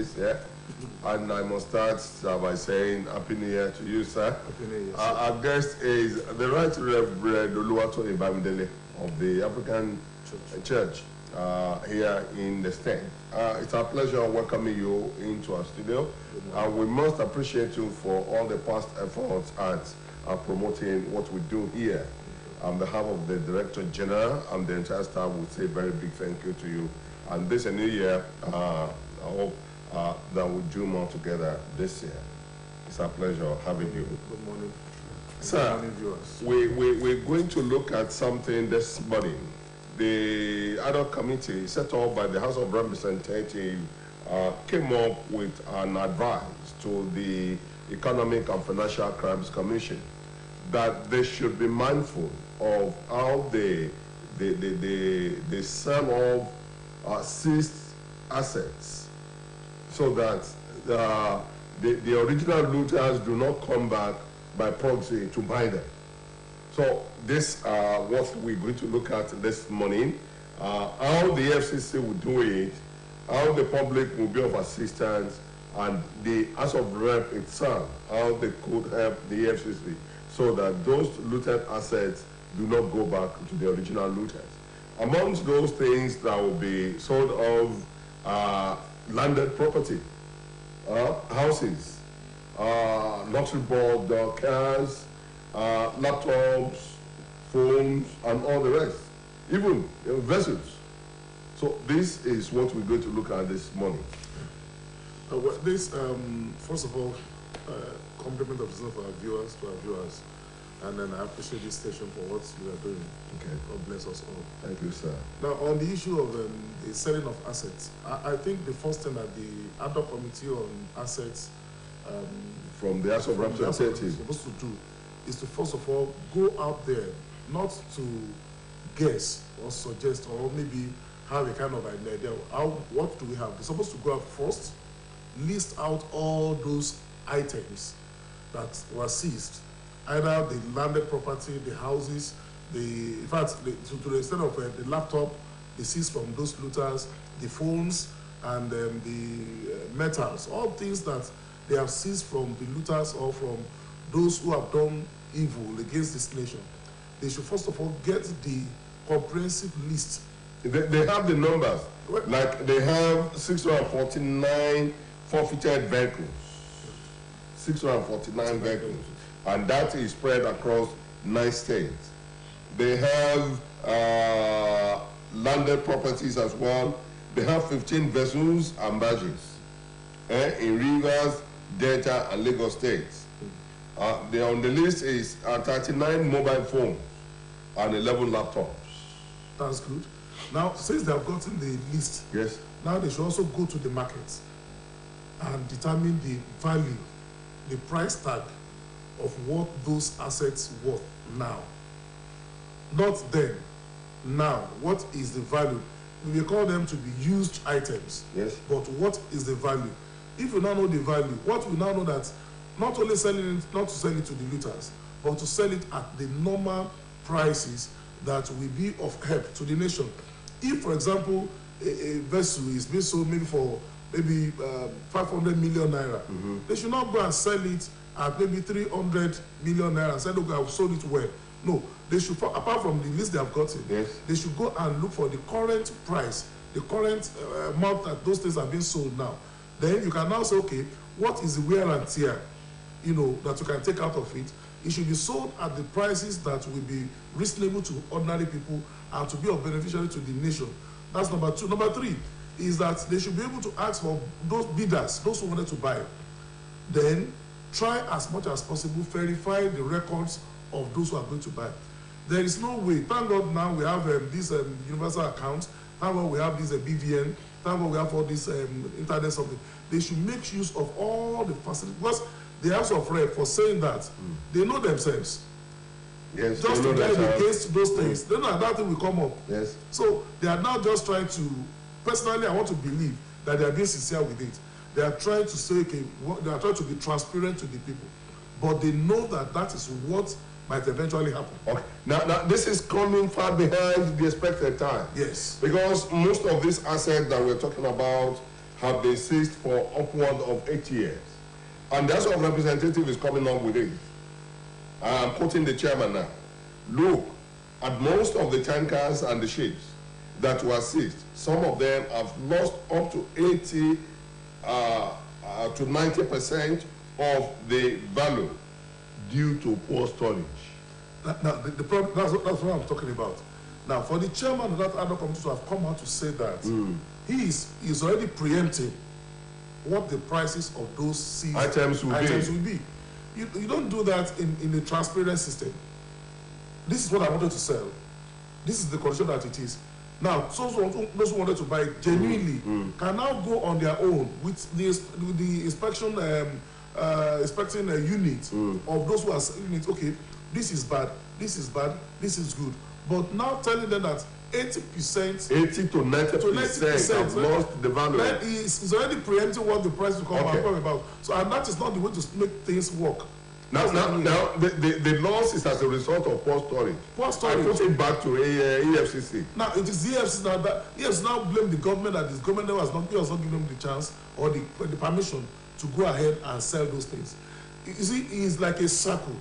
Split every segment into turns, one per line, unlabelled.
this year. And I must start by saying Happy New Year to you, sir.
Happy New Year, sir.
Our guest is the Right Reverend Oluwatoyin Bamidele of the African Church here in the state. It's our pleasure welcoming you into our studio. And we must appreciate you for all the past efforts at promoting what we do here. On behalf of the Director General and the entire staff, we say a very big thank you to you. And this new year, I hope that we'll do more together this year. It's a pleasure having you.
Good morning.
Sir,
good morning, viewers.
We're going to look at something this morning. The ad hoc committee set up by the House of Representatives came up with an advice to the Economic and Financial Crimes Commission that they should be mindful of how they sell off seized assets so that the original looters do not come back by proxy to buy them. So this what we're going to look at this morning, how the FCC will do it, how the public will be of assistance, and the House of Rep itself, how they could help the FCC so that those looted assets do not go back to the original looters. Amongst those things that will be sold off, landed property, houses, lottery board, cars, laptops, phones, and all the rest, even vessels. So this is what we're going to look at this morning.
First of all, compliment of to our viewers, and then I appreciate this station for what you are doing.
Okay.
God bless us all.
Thank you, sir.
Now, on the issue of the selling of assets, I think the first thing that the ad hoc committee on assets
from the House of Representatives
is supposed to do is to first of all go out there, not to guess or suggest or maybe have a kind of an idea. What do we have? They're supposed to go out first, list out all those items that were seized, either the landed property, the houses, in fact, to the extent of the laptop, they seized from those looters, the phones, and the metals, all things that they have seized from the looters or from those who have done evil against this nation. They should first of all get the comprehensive list.
They have the numbers. Like they have 649 forfeited vehicles. 649 vehicles. And that is spread across 9 states. They have landed properties as well. They have 15 vessels and barges in Rivers, Delta, and Lagos states. On the list is 39 mobile phones and 11 laptops.
That's good. Now, since they have gotten the list,
yes,
now they should also go to the market and determine the value, the price tag of what those assets worth now. Not then, now. What is the value? We may call them to be used items.
Yes.
But what is the value? If you now know the value, what we now know that not only selling it, not to sell it to the looters, but to sell it at the normal prices that will be of help to the nation. If, for example, a vessel is being sold maybe for 500 million naira, they should not go and sell it at maybe 300 million naira and say, look, I've sold it well. No, they should, apart from the list they have gotten,
yes, they
should go and look for the current price, the current amount that those things are being sold now. Then you can now say, okay, what is the wear and tear, that you can take out of it? It should be sold at the prices that will be reasonable to ordinary people and to be of beneficiary to the nation. That's number 2. Number 3 is that they should be able to ask for those bidders, those who wanted to buy. Then try as much as possible, verify the records of those who are going to buy. There is no way. Thank God now we have this universal account. Thank God we have this BVN. Thank God we have all this internet something. They should make use of all the facilities. Because the House of Rep, for saying that, they know themselves.
Yes,
just to guide against those things. They know that thing will come up.
Yes.
So they are now just trying to, personally, I want to believe that they are being sincere with it. They are trying to say, okay, they are trying to be transparent to the people. But they know that that is what might eventually happen.
Okay. Now this is coming far behind the expected time.
Yes.
Because most of these assets that we're talking about have been seized for upward of 8 years. And the House of Representatives is coming up with it. I'm quoting the chairman now. Look at most of the tankers and the ships that were seized. Some of them have lost up to 80 to 90% of the value due to poor storage.
Now the problem, that's what I'm talking about. Now, for the chairman of that ad hoc committee to have come out to say that, he is already preempting what the prices of those seized
items will
be. You don't do that in a transparent system. This is what I wanted to sell. This is the condition that it is. Now, those who wanted to buy it genuinely can now go on their own with the inspection inspecting a unit of those who are selling it. Okay, this is bad, this is bad, this is good. But now telling them that 80%,
80 to 90% have lost the value.
Then he's already preempting what the price will come about. So, and that is not the way to make things work.
Now, the loss is as a result of poor storage.
Poor storage.
I put it back to EFCC.
Now, it is the EFCC now that EFCC now blame the government that this government was not giving them the chance or the permission to go ahead and sell those things. You see, it's like a circle.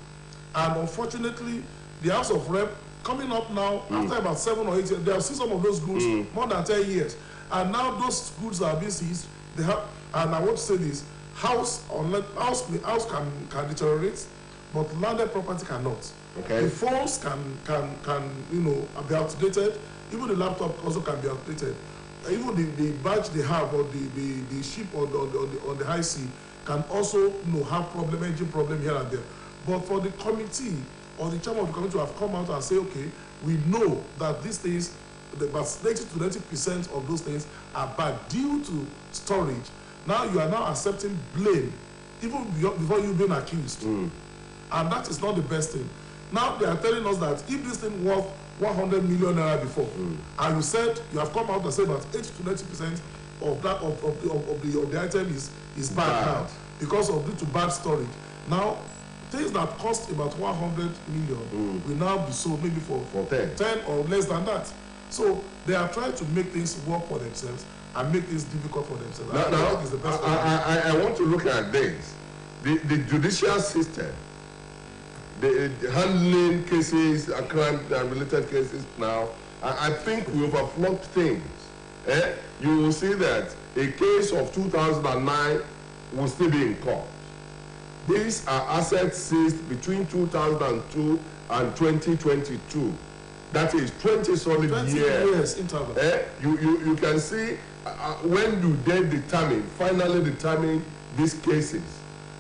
And unfortunately, the House of Rep coming up now, after about 7 or 8 years, they have seen some of those goods more than 10 years. And now those goods are being seized. They have, and I want to say this, house can deteriorate, but landed property cannot.
Okay.
The phones can be outdated. Even the laptop also can be outdated. Even the badge they have, or the ship on the high sea, can also have engine problem here and there. But for the committee or the chairman of the committee to have come out and say, okay, we know that these things, about 80 to 90% of those things are bad due to storage. Now you are now accepting blame, even before you've been accused. And that is not the best thing. Now they are telling us that if this thing worth 100 million naira before, and you said you have come out and said that 80 to 90% of that of the item is bad now because of due to bad storage. Now things that cost about 100 million will now be sold maybe for 10 or less than that. So they are trying to make things work for themselves and make things difficult for themselves.
I want to look at this. The judicial system, the handling cases, crime-related cases now, I think we overflogged things. You will see that a case of 2009 will still be in court. These are assets seized between 2002 and 2022. That is 20 solid
20
years.
Interval.
You can see when do they finally determine these cases.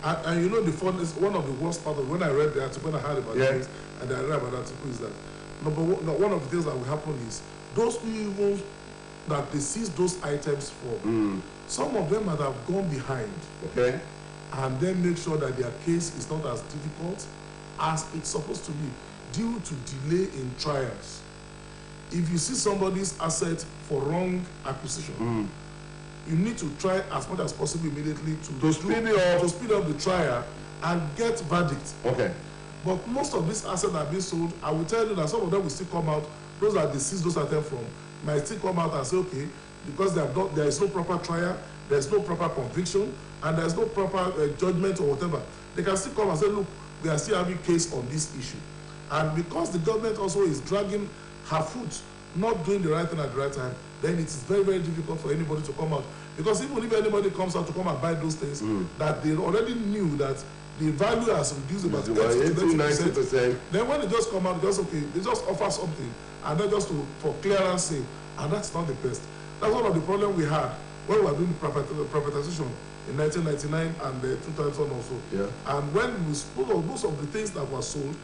And you know, the fun is one of the worst part of when I read the article, when I heard about this, and I read about the article, is that one of the things that will happen is those people that they seize those items from, some of them might have gone behind.
Okay.
And then make sure that their case is not as difficult as it's supposed to be due to delay in trials. If you see somebody's asset for wrong acquisition, you need to try as much as possible immediately to speed up the trial and get verdict.
Okay.
But most of these assets that are being sold, I will tell you that some of them will still come out, those that they seize those items from, might still come out and say, okay, because there is no proper trial, there is no proper conviction, and there is no proper judgment or whatever. They can still come and say, look, we are still having a case on this issue. And because the government also is dragging her foot, not doing the right thing at the right time, then it is very, very difficult for anybody to come out. Because even if anybody comes out to come and buy those things, that they already knew that the value has reduced about 80 to 90%. Then when they just come out, they just offer something, and then just for clearance sake, and that's not the best. That's one of the problems we had when we were doing privatization in 1999 and 2000 also. Yeah. And when most of the things that were sold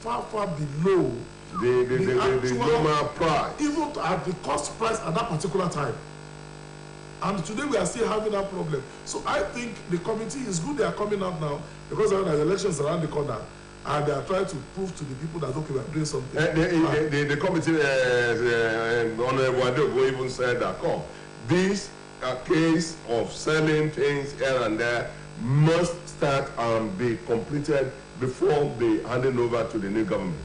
far, far below
the normal price,
even at the cost price at that particular time. And today we are still having that problem. So I think the committee is good. They are coming out now because there are elections around the corner, and they are trying to prove to the people that okay, we are doing something.
The committee, Honorable Adeogo even said that this case of selling things here and there must start and be completed before they hand it over to the new government.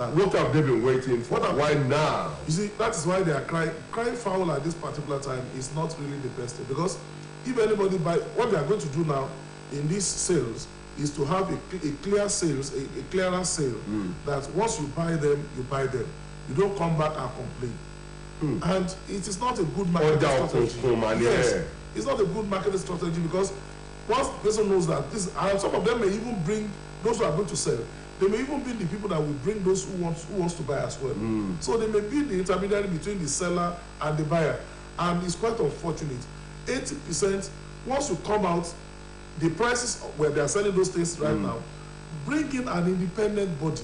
What have they been waiting for? Why now?
You see, that is why they are crying foul at this particular time is not really the best thing, because if anybody buy, what they are going to do now in these sales is to have a clear sales, a clearance sale, that once you buy them, you don't come back and complain. And it is not a good marketing strategy. Yes, it's not a good marketing strategy, because once the person knows that this, and some of them may even bring those who are going to sell, they may even be the people that will bring those who wants to buy as well. So they may be the intermediary between the seller and the buyer, and it's quite unfortunate. 80%, once you come out, the prices where they are selling those things right now, bring in an independent body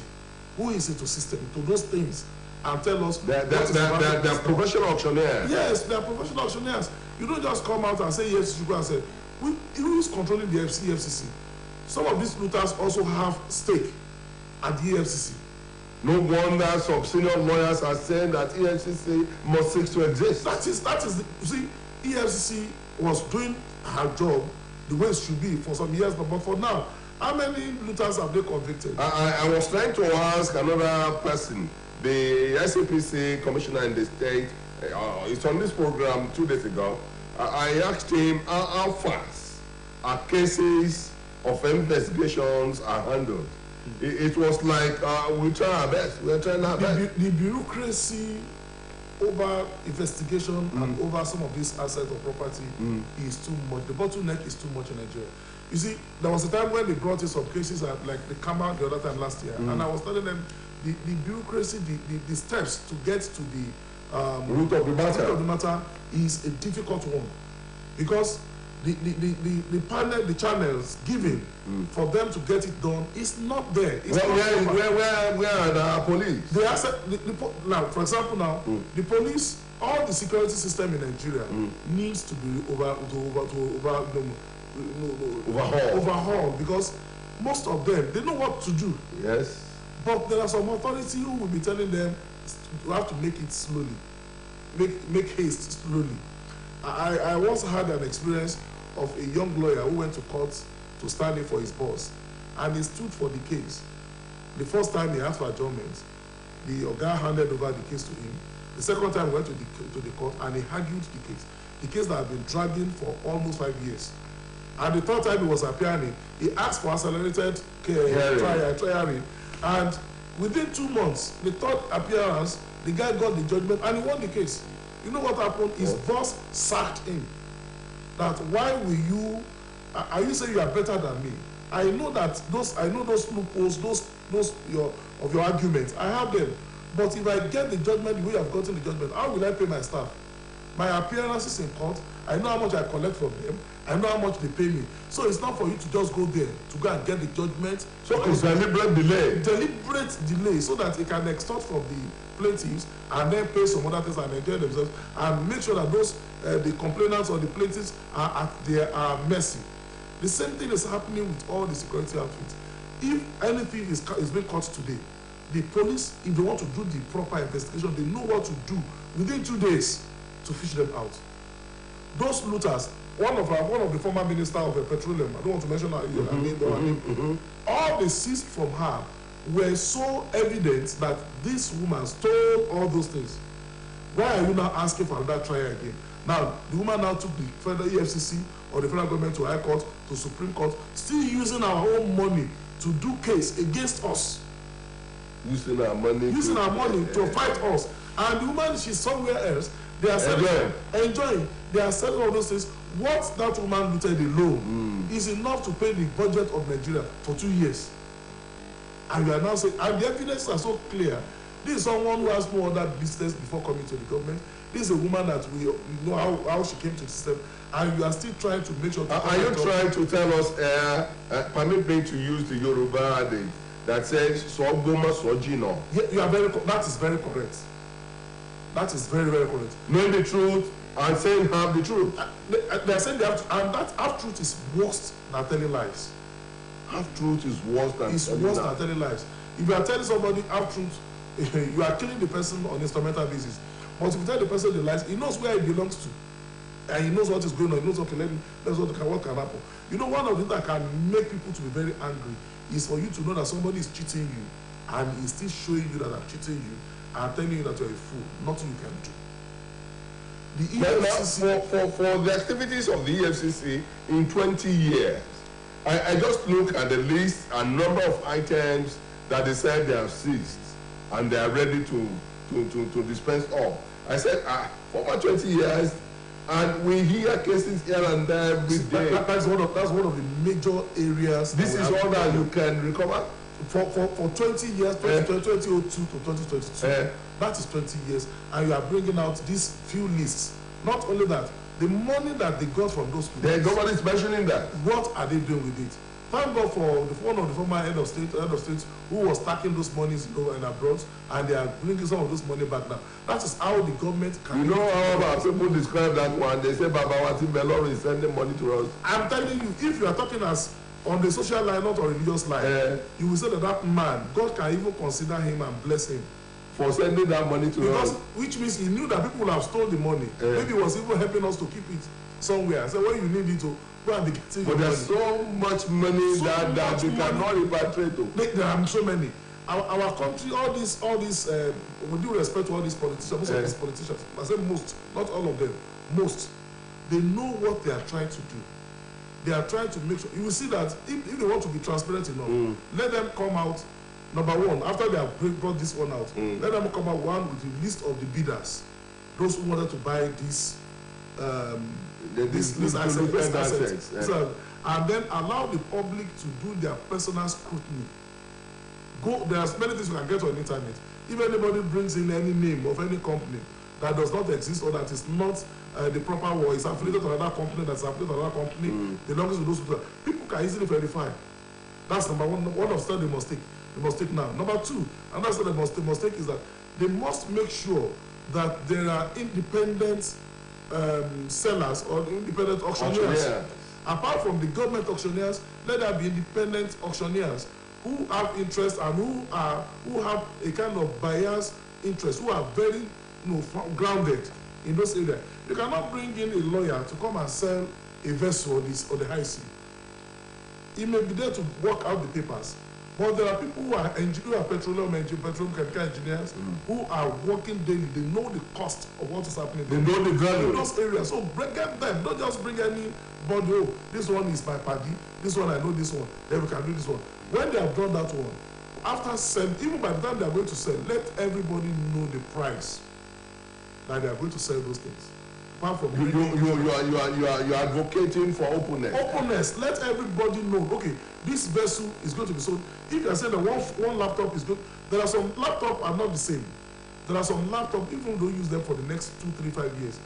who is into system, to those things, and tell us. They're
professional auctioneers.
Yes, they are professional auctioneers. You don't just come out and say yes, you go and say, who is controlling the EFCC? Some of these looters also have stake at the EFCC.
No wonder some senior lawyers are saying that EFCC must cease to exist.
That is you see, EFCC was doing her job the way it should be for some years, but for now, how many looters have they convicted?
I was trying to ask another person, the SAPC commissioner in the state. It's on this program 2 days ago. I asked him how fast our cases of investigations are handled. It was like we try our best. We're trying our best.
The bureaucracy over investigation and over some of these assets or property is too much. The bottleneck is too much in Nigeria. You see, there was a time when they brought in some cases like the Kama the other time last year, and I was telling them the bureaucracy, the steps to get to the
root of the
matter is a difficult one, because the channels given for them to get it done is not there. It's
where are the police?
Now, for example, the police, all the security system in Nigeria needs to be overhauled, because most of them, they know what to do.
Yes.
But there are some authority who will be telling them you have to make it slowly, make haste slowly. I once had an experience of a young lawyer who went to court to stand in for his boss, and he stood for the case. The first time he asked for adjournment, the Oga handed over the case to him. The second time he went to the court and he argued the case that had been dragging for almost 5 years. And the third time he was appearing, he asked for accelerated trial, and within 2 months, the third appearance, the guy got the judgment and he won the case. You know what happened? His boss sacked him. That why will you? Are you saying you are better than me? I know those loopholes, of your arguments. I have them. But if I get the judgment the way you have gotten the judgment, how will I pay my staff? My appearances in court, I know how much I collect from them. I know how much they pay me. So it's not for you to just go there to go and get the judgment.
So it's deliberate delay.
Deliberate delay, so that it can extort from the plaintiffs and then pay some other things and enjoy themselves, and make sure that those the complainants or the plaintiffs are at their mercy. The same thing is happening with all the security outfits. If anything is being caught today, the police, if they want to do the proper investigation, they know what to do within 2 days to fish them out. Those looters, one of the former minister of petroleum, I don't want to mention her name, all they seized from her were so evident that this woman stole all those things. Why are you now asking for another trial again? Now, the woman now took the federal EFCC or the federal government to High Court, to Supreme Court, still using our own money to do case against us.
Using our money
to fight us. And the woman, she's somewhere else. They are selling, enjoying. They are selling all those things. What that woman looted alone is enough to pay the budget of Nigeria for 2 years. And you are now saying, and the evidence are so clear. This is someone who has no other business before coming to the government. This is a woman that we know how she came to the system, and you are still trying to make sure.
Are you trying to tell us, permit me to use the Yoruba adage that says, "Sogoma sojino"?
Yeah, you are that is very correct. That is very, very correct.
Knowing the truth and saying half the truth.
They are saying they have to, and that half truth is worse than telling lies.
Half truth is worse than
telling lies. If you are telling somebody half truth, you are killing the person on instrumental basis. But if you tell the person the lies, he knows where he belongs to, and he knows what is going on. He knows, okay, what can happen. You know, one of the things that can make people to be very angry is for you to know that somebody is cheating you. and he's still showing you that I'm cheating you and telling you that you're a fool, nothing you can do. The
EFCC, for the activities of the EFCC in 20 years, I just look at the list and number of items that they said they have seized and they are ready to dispense of. I said, for over 20 years, and we hear cases here and there every day.
That's one of the major areas.
This is all that you can recover?
For 20 years, 2002 to 2022. That is 20 years, and you are bringing out these few lists. Not only that, the money that they got from those people.
Nobody is mentioning that.
What are they doing with it? Thank God for one of the former head of state who was stacking those monies, you know, in abroad, and they are bringing some of those money back now. That is how the government can.
You know how our people describe that one? They say Baba Wati Bello is sending money to us.
I'm telling you, if you are talking as on the social line, not on religious line, you will say that man, God can even consider him and bless him
for sending that money to us.
Which means he knew that people will have stolen the money. Maybe he was even helping us to keep it somewhere. So when you need it to go and be getting
but there's money. So much money that you cannot repatriate.
There are so many. Our country, all these with due respect to all these politicians, most of these politicians, I say most, not all of them, most, they know what they are trying to do. They are trying to make sure. You will see that if they want to be transparent enough, let them come out. Number one, after they have brought this one out, let them come out with the list of the bidders, those who wanted to buy this assets. And then allow the public to do their personal scrutiny. There are many things you can get on the internet. If anybody brings in any name of any company that does not exist or that is not the proper one, is affiliated to another company, that's affiliated to another company, belongs to those people can easily verify. That's number one. One of the mistake. They must take now. Number two, and that's what the mistake is that they must make sure that there are independent sellers or independent auctioneers. Apart from the government auctioneers, let there be independent auctioneers who have interest and who have a kind of biased interest, who are very grounded in those areas. You cannot bring in a lawyer to come and sell a vessel on the high sea. He may be there to work out the papers. But there are people who are petroleum chemical engineers who are working daily. They know the cost of what is happening.
They know the value
in those areas. So get them. Don't just bring anybody. Oh, this one is my party. This one I know. This one. Then we can do this one. When they have done that one, after selling, even by the time they are going to sell, let everybody know the price that they are going to sell those things. Apart from
you are advocating for openness.
Openness. Let everybody know. Okay, this vessel is going to be sold. If you are saying that one laptop is good, there are some laptops are not the same. There are some laptops, even though you use them for the next 2, 3, 5 years,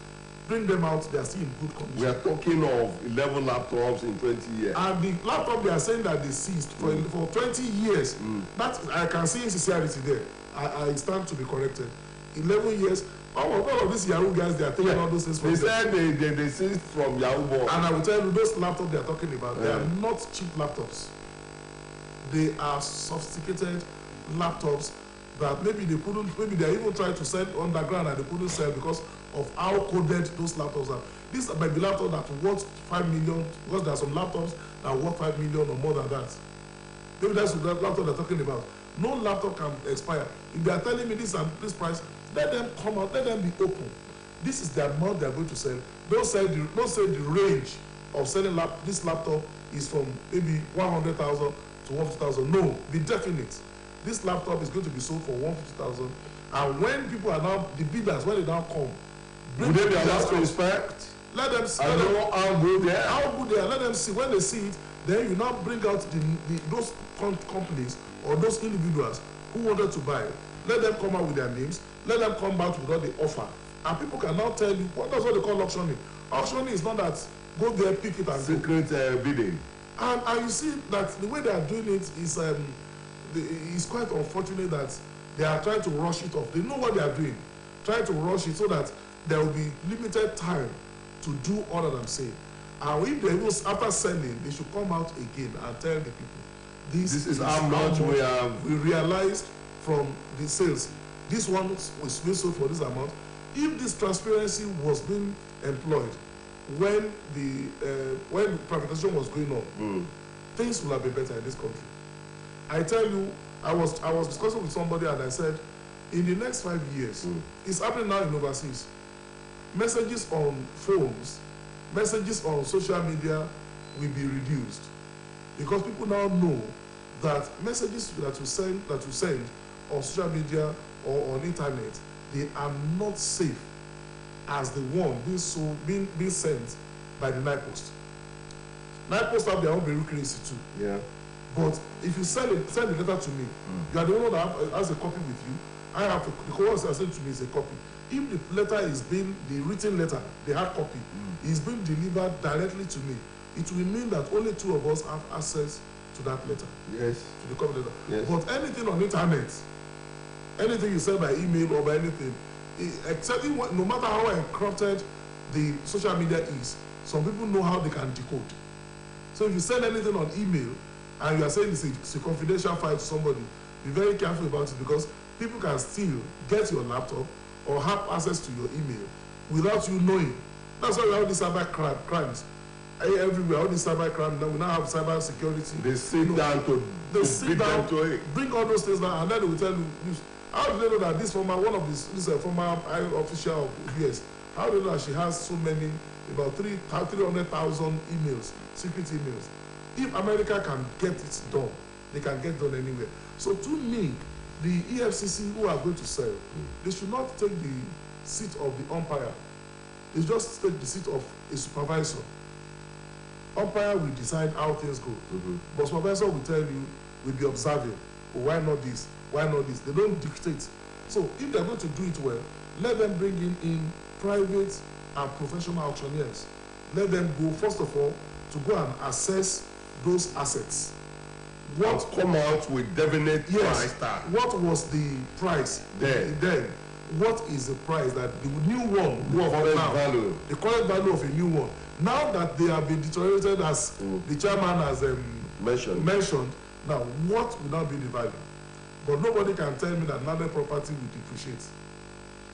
bring them out. They are still in good condition.
We are talking of 11 laptops in 20 years.
And the laptop they are saying that they seized for 20 years. That I can see insincerity there. I stand to be corrected. 11 years. All of these Yahoo guys, they are taking all those things from
them. They said they seized from Yahoo board.
And I will tell you, those laptops they are talking about, they are not cheap laptops. They are sophisticated laptops that maybe they even tried to sell underground and they couldn't sell because of how coded those laptops are. These might be laptops that worth 5 million, because there are some laptops that worth 5 million or more than that. Maybe that's the laptop they're talking about. No laptop can expire. If they are telling me this price, let them come out, let them be open. This is the amount they are going to sell. Don't say the range of selling this laptop is from maybe 100,000 to 150,000. No, be definite. This laptop is going to be sold for 150,000. And when people are now, the bidders, when they now come,
will they be allowed to inspect?
Let them see.
I know how good they are.
How good they are. Let them see. When they see it, then you now bring out those companies or those individuals who wanted to buy. Let them come out with their names. Let them come out with all the offer. And people can now tell you, that's what they call auctioning. Auctioning is not that go there, pick it and
secret bidding.
And you see that the way they are doing it is it's quite unfortunate that they are trying to rush it off. They know what they are doing. Trying to rush it so that there will be limited time to do all that I'm saying. And if they will, after selling, they should come out again and tell the people, this is how much we realized from the sales. This one was being sold for this amount. If this transparency was being employed when privatization was going on, things would have been better in this country. I tell you, I was discussing with somebody and I said, in the next 5 years, it's happening now in overseas. Messages on phones, messages on social media will be reduced because people now know that messages that you send on social media or on internet, they are not safe as the one being sent by the night post. Night post have their own bureaucracy too.
Yeah.
But if you send a letter to me, you are the one that has a copy with you. I have the one that sent to me is a copy. If the letter is being, the written letter, the hard copy, is being delivered directly to me, it will mean that only 2 of us have access to that letter.
Yes.
To the copy letter.
Yes.
But anything on internet, anything you send by email or by anything, except no matter how encrypted the social media is, some people know how they can decode. So if you send anything on email and you are saying it's a confidential file to somebody, be very careful about it because people can still get your laptop or have access to your email without you knowing. That's why we have these cyber crimes everywhere. All these cyber crimes now, we now have cyber security.
They sit down to beat them to it.
Bring all those things down, and then they will tell you. How do they know that this former former official of US? How do they know that she has so many, about 300,000 emails, secret emails? If America can get it done, they can get done anywhere. So to me, the EFCC who are going to sell, they should not take the seat of the umpire. They just take the seat of a supervisor. Umpire will decide how things go. But supervisor will tell you, will be observing. Oh, why not this? Why not this? They don't dictate. So if they're going to do it well, let them bring in private and professional auctioneers. Let them go, first of all, to go and assess those assets.
What come out with definite price tag?
What was the price then? What is the price that the new one worth now? Value. The current value of a new one. Now that they have been deteriorated, as the chairman has mentioned, now what will now be the value? But nobody can tell me that landed property will depreciate.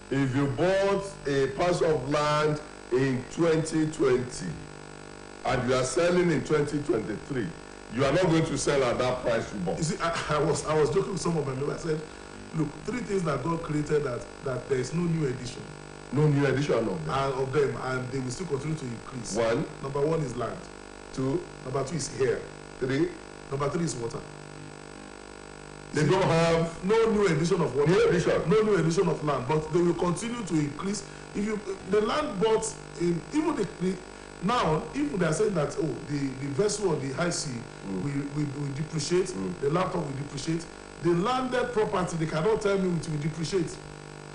If you bought a parcel of land in 2020 and you are selling in 2023, you are not going to sell at that price you bought.
You see, I was joking with some of my neighbors. I said, look, 3 things that God created that there is no new edition.
No new edition of them.
And they will still continue to increase.
1.
Number 1 is land.
2.
Number 2 is air.
3.
Number 3 is water.
They don't have
no new edition of water.
No
new edition of land, but they will continue to increase. If you the land bought in even now, if they are saying that the vessel on the high sea will depreciate, the laptop will depreciate, the landed property they cannot tell me it will depreciate.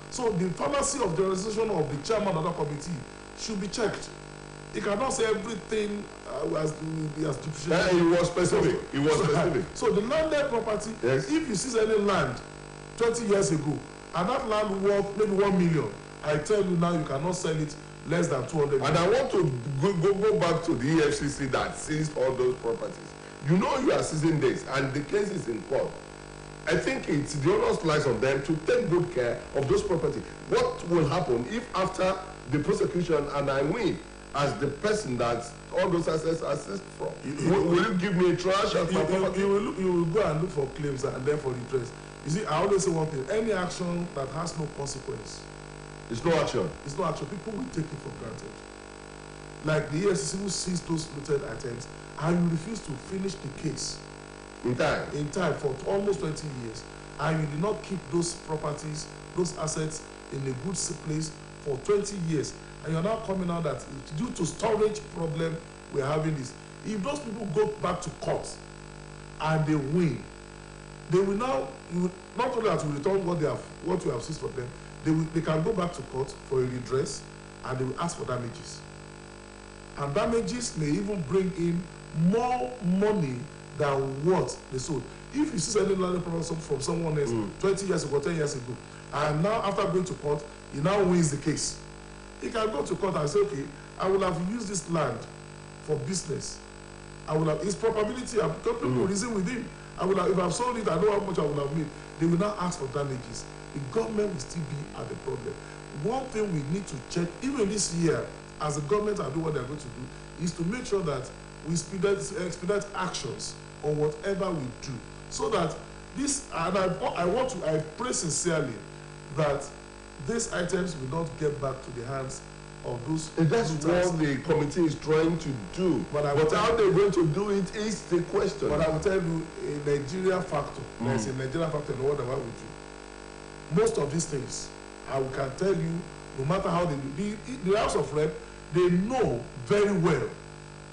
So the fallacy of the organization of the chairman of that committee should be checked. He cannot say everything has depreciated.
It was specific.
So the landed property, if you see any land 20 years ago, and that land worth maybe 1 million, I tell you now you cannot sell it less than 200 million.
And I want to go back to the EFCC that seized all those properties. You know you are seizing this, and the case is in court. I think it's the onus lies on them to take good care of those properties. What will happen if after the prosecution and I win as the person that all those assets are seized from? Will you give me a trash as my property?
You will go and look for claims and then for redress. You see, I always say one thing: any action that has no consequence,
it's no action.
It's no action. People will take it for granted. Like the EFCC who seized those looted items, and you refuse to finish the case
in time
for almost 20 years, and you did not keep those properties, those assets in a good place for 20 years, and you're now coming out that due to storage problem we're having this. If those people go back to court and they win, they will now, not only have to return what you have seized from them, they can go back to court for a redress and they will ask for damages. And damages may even bring in more money than what they sold. If you see any land property from someone else 20 years ago, 10 years ago, and now after going to court, he now wins the case. He can go to court and say, okay, I will have used this land for business. I will have his probability, I'm people reason with him. I will have, if I've sold it, I know how much I will have made. They will now ask for damages. The government will still be at the problem. One thing we need to check, even this year, as the government are doing what they're going to do, is to make sure that we expedite actions on whatever we do, so that this, and I pray sincerely that these items will not get back to the hands of those.
And that's what the committee is trying to do. But how they're going to do it is the question.
But I will tell you, a Nigeria factor, there's a Nigerian factor in what I will do. Most of these things, I can tell you, no matter how they do, the House of Rep, they know very well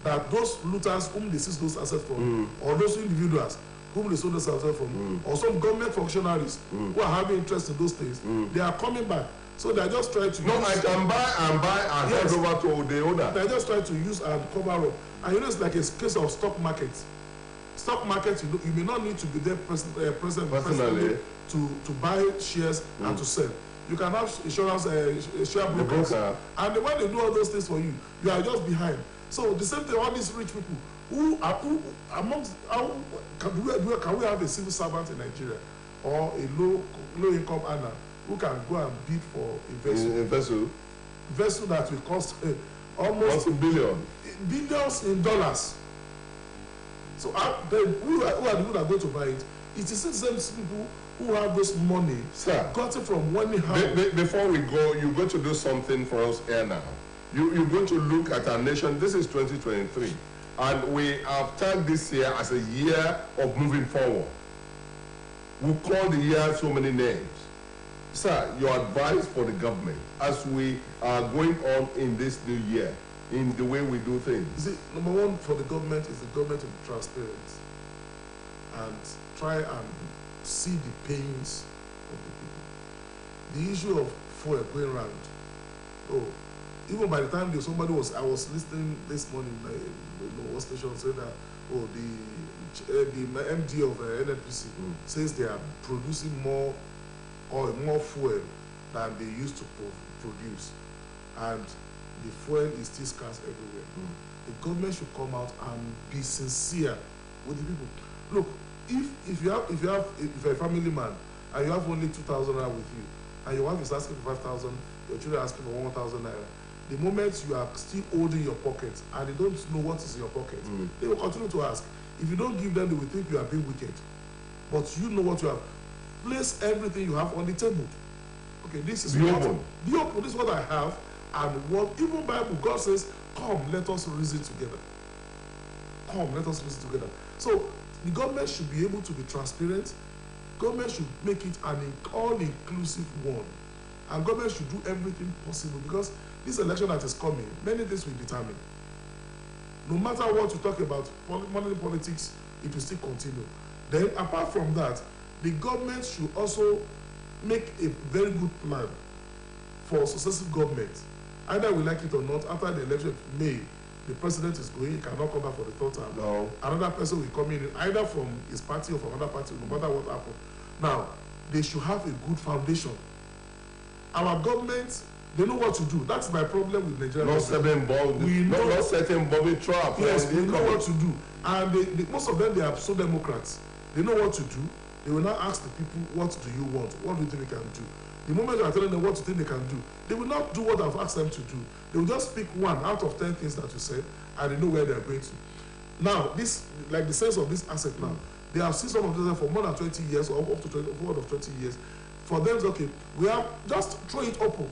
that those looters whom they seize those assets from, or those individuals whom they sold those assets from, or some government functionaries who are having interest in those things, they are coming back. So they are just trying to
I can buy and hand over to the owner.
They are just trying to use and cover up. And you know, it's like a case of stock market. Stock market, you may not need to be there personally to buy shares and to sell. You can have insurance, share brokers, and when they do all those things for you, you are just behind. So the same thing, all these rich people who amongst can we have a civil servant in Nigeria or a low income earner who can go and bid for a vessel that will cost almost billions in dollars. So who are the people that are going to buy it? It is the same people who have this money, got it from one hand.
Before we go, you're going to do something for us here now. You're going to look at our nation. This is 2023, and we have tagged this year as a year of moving forward. We call the year so many names. Sir, your advice for the government as we are going on in this new year, in the way we do things?
You see, number one for the government is the government to be transparent and try and see the pains of the people. The issue of fuel going round. Oh, even by the time I was listening this morning, one station said that, oh, the MD of NNPC says they are producing more oil, more fuel than they used to produce, and the fuel is still scarce everywhere. The government should come out and be sincere with the people. Look, if you're a family man and you have only 2,000 naira with you, and your wife is asking for 5,000, your children are asking for 1,000 naira, the moment you are still holding your pocket and they don't know what is in your pocket, they will continue to ask. If you don't give them, they will think you are being wicked. But you know what you have. Place everything you have on the table. Okay, this is be open. This is what I have, and what even Bible, God says, come, let us reason together. Come, let us reason together. So the government should be able to be transparent. Government should make it an all-inclusive one, and government should do everything possible, because this election that is coming, many things will determine. No matter what you talk about, money politics, it will still continue. Then, apart from that, the government should also make a very good plan for successive government. Either we like it or not, after the election of May, the president is going, he cannot come back for the third term.
No.
Another person will come in, either from his party or from another party, no matter what happens. Now, they should have a good foundation. Our government, they know what to do. That's my problem with Nigeria.
Not setting Bobby trap.
Yes, they know what to do. And most of them, they are so Democrats. They know what to do. They will not ask the people, what do you want? What do you think they can do? The moment you are telling them what you think they can do, they will not do what I've asked them to do. They will just pick 1 out of 10 things that you said, and they know where they are going to. Now, this, like the sense of this asset now, they have seen some of them for more than 20 years, or up to 20 years. For them, okay, we have just throw it open.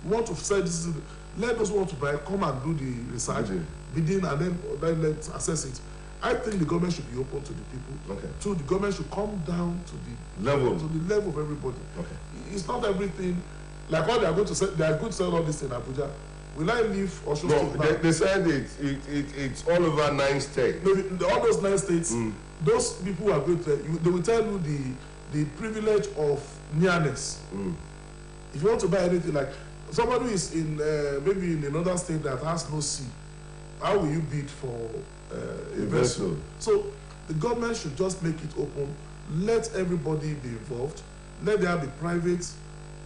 We want to say this is, let those who want to buy come and do the research, bidding, and then let's assess it. I think the government should be open to the people.
Okay.
So the government should come down to the level of everybody. Okay. It's not everything like what they are going to say. They are going to sell all this in Abuja. Will I leave or should
they said it's all over 9 states.
Maybe all those 9 states. Those people who are going to they will tell you the privilege of nearness. If you want to buy anything, like somebody who is in maybe in another state that has no sea, how will you bid for a vessel? So the government should just make it open, let everybody be involved, let there be private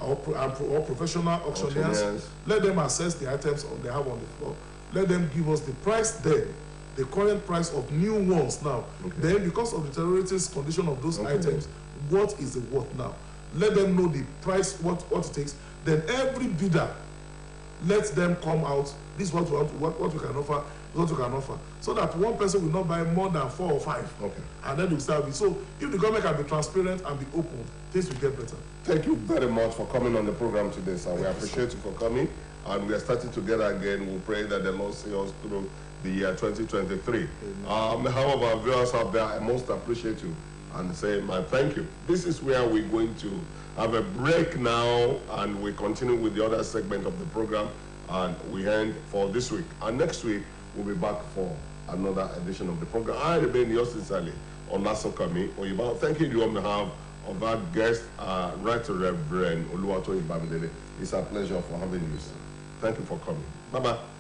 or professional auctioneers, let them assess the items they have on the floor, let them give us the price then, the current price of new ones now. Then because of the terrorist condition of those items, what is the worth now? Let them know the price, what it takes. Then every bidder, let them come out. This is what we can offer. what you can offer, so that one person will not buy more than 4 or 5.
Okay.
And then they will start. So if the government can be transparent and be open, things will get better.
Thank you very much for coming on the program today, sir. We appreciate you for coming, and we are starting together again. We pray that the Lord see us through the year 2023. However, our viewers out there, I most appreciate you and say my thank you. This is where we're going to have a break now, and we continue with the other segment of the program, and we end for this week. And next week, we'll be back for another edition of the program. I remain yours sincerely, Olasokami Oyiba. Thank you on behalf of that guest, Right Reverend Oluwatoyin Bamidele. It's a pleasure for having you, sir. Thank you for coming. Bye-bye.